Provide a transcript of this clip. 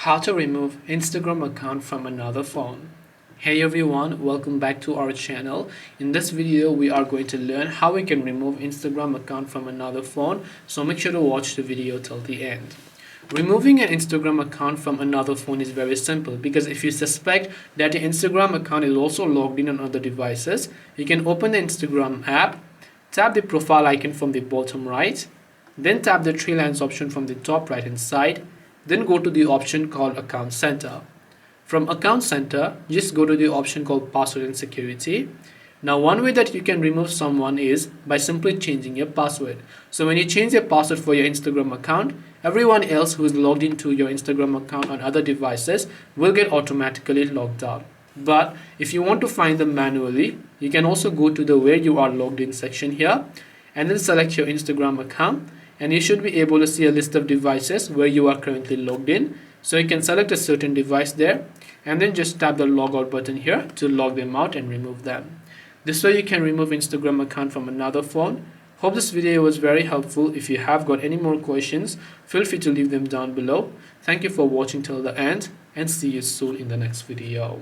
How to remove Instagram account from another phone. Hey everyone, welcome back to our channel. In this video we are going to learn how we can remove Instagram account from another phone, so make sure to watch the video till the end. Removing an Instagram account from another phone is very simple, because if you suspect that your Instagram account is also logged in on other devices, you can open the Instagram app, tap the profile icon from the bottom right, then tap the three lines option from the top right hand side. Then go to the option called Account Center. From Account Center, just go to the option called Password and Security. Now, one way that you can remove someone is by simply changing your password. So when you change your password for your Instagram account, everyone else who is logged into your Instagram account on other devices will get automatically logged out. But if you want to find them manually, you can also go to the Where You Are Logged In section here and then select your Instagram account. And you should be able to see a list of devices where you are currently logged in. So you can select a certain device there and then just tap the logout button here to log them out and remove them. This way you can remove Instagram account from another phone. Hope this video was very helpful. If you have got any more questions, feel free to leave them down below. Thank you for watching till the end and see you soon in the next video.